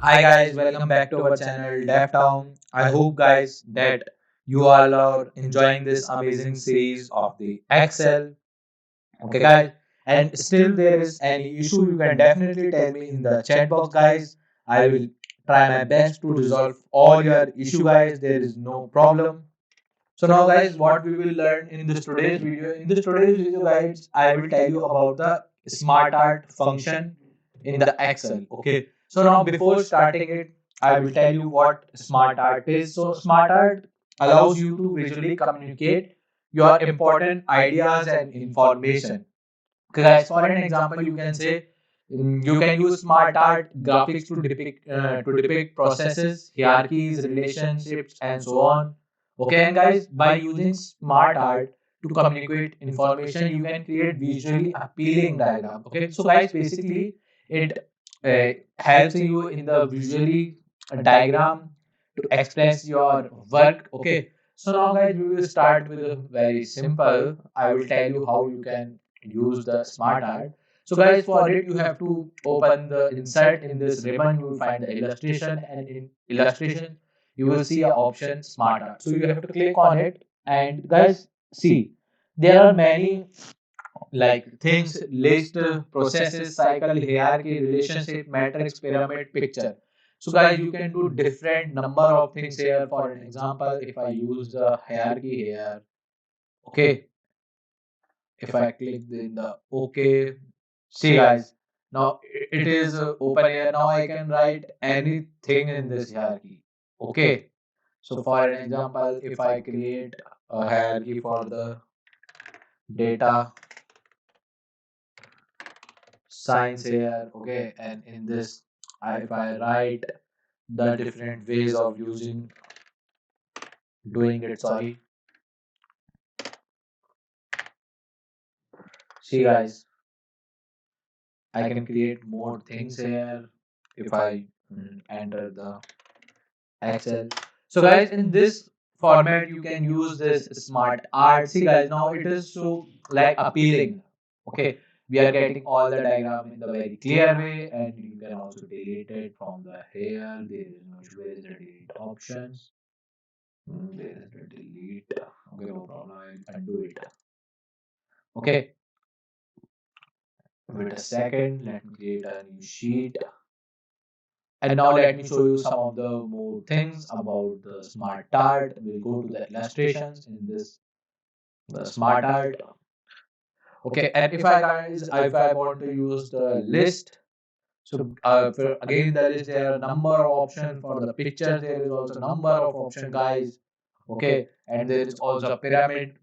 Hi guys, welcome back to our channel DevTown. I hope guys that you all are enjoying this amazing series of the Excel. Okay guys, and still there is any issue, you can definitely tell me in the chat box guys. I will try my best to resolve all your issue guys. There is no problem. So now guys, what we will learn in this today's video. In this today's video guys, I will tell you about the smart art function in the Excel. Okay. So now before starting it, I will tell you what smart art is. So smart art allows you to visually communicate your important ideas and information. Okay, guys, for an example, you can say you can use smart art graphics to depict processes, hierarchies, relationships, and so on. Okay, and guys, by using smart art to communicate information, you can create visually appealing diagram. Okay, so guys, basically it helps you in the visually diagram to express your work. Okay, so now guys, we will start with a very simple. I will tell you how you can use the smart art. So guys, for it you have to open the insert. In this ribbon you will find the illustration, and in illustration you will see a option smart art. So you have to click on it, and guys, see, there are many like things, list, processes, cycle, hierarchy, relationship, matrix, pyramid, picture. So guys, you can do different number of things here. For an example, if I use the hierarchy here, okay, if I click in the OK, see guys, now it is open here. Now I can write anything in this hierarchy. Okay. So for an example, if I create a hierarchy for the data science here, okay, and in this, if I write the different ways of using doing it, sorry, see guys, I can create more things here if I enter the Excel. So guys, in this format, you can use this smart art. See guys, now it is so like appealing. Okay, we are getting all the diagram in the very clear way, and you can also delete it from the here. There is no issue. Where is the delete options? There is the delete. Okay, no problem. I'll undo it. Okay, wait a second. Let me create a new sheet. And now let me show you some of the more things about the smart art. We'll go to the illustrations in this the smart art. Okay, and if I want to use the list, so for again the list there are number of options. For the picture there is also number of option guys. Okay, and there is also a pyramid.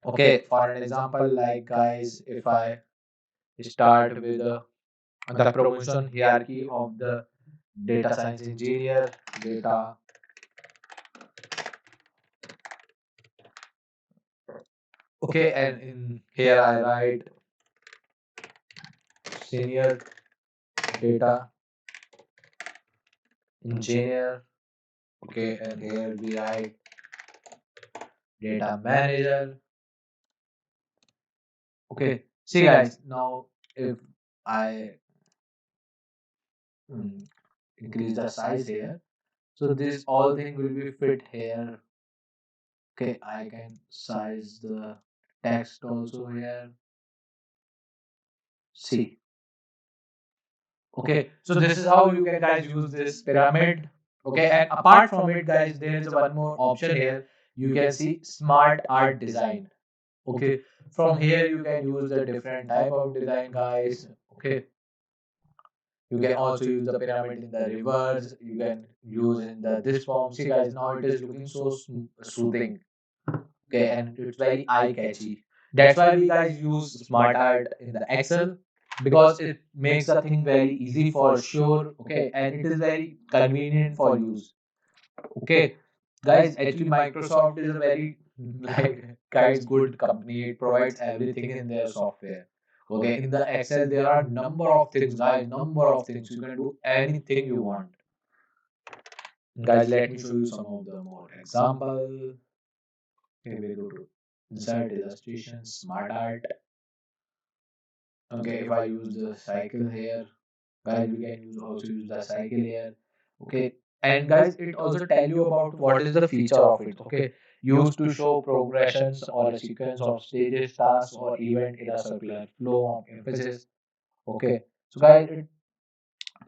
Okay, for an example, like guys, if I start with the promotion hierarchy of the data science engineer, data. Okay, and in here I write senior data engineer. Okay, and here we write data manager. Okay, see guys, now if I mm, increase the size here, so this all thing will be fit here. Okay, I can size the text also here. See, okay, so this is how you can guys use this pyramid. Okay, and apart from it guys, there is one more option here. You can see smart art design. Okay, from here you can use the different type of design guys. Okay, you can also use the pyramid in the reverse. You can use in the this form. See guys, now it is looking so soothing. Okay, and it's very eye catchy. That's why we guys use smart art in the Excel, because it makes the thing very easy for sure. Okay, and it is very convenient for use. Okay, guys, actually Microsoft is a very like guys good company. It provides everything in their software. Okay, in the Excel there are number of things, guys, number of things. You can do anything you want. Guys, let me show you some of the more example. Okay, we go to insert illustration, smart art. Okay, if I use the cycle here, guys. We can also use the cycle here. Okay, and guys, it also tell you about what is the feature of it. Okay, used to show progressions or a sequence of stages, tasks, or event in a circular flow of emphasis. Okay, so guys, it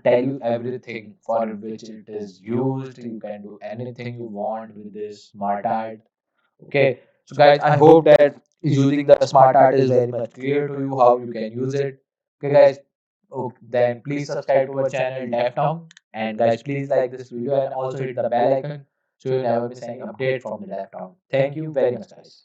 tell you everything for which it is used. You can do anything you want with this smart art. Okay, so guys, I hope that using the smart art is very much clear to you how you can use it. Okay, guys, then please subscribe to our channel DevTown, and guys, please like this video and also hit the bell icon so you never miss any update from the DevTown. Thank you very much, guys.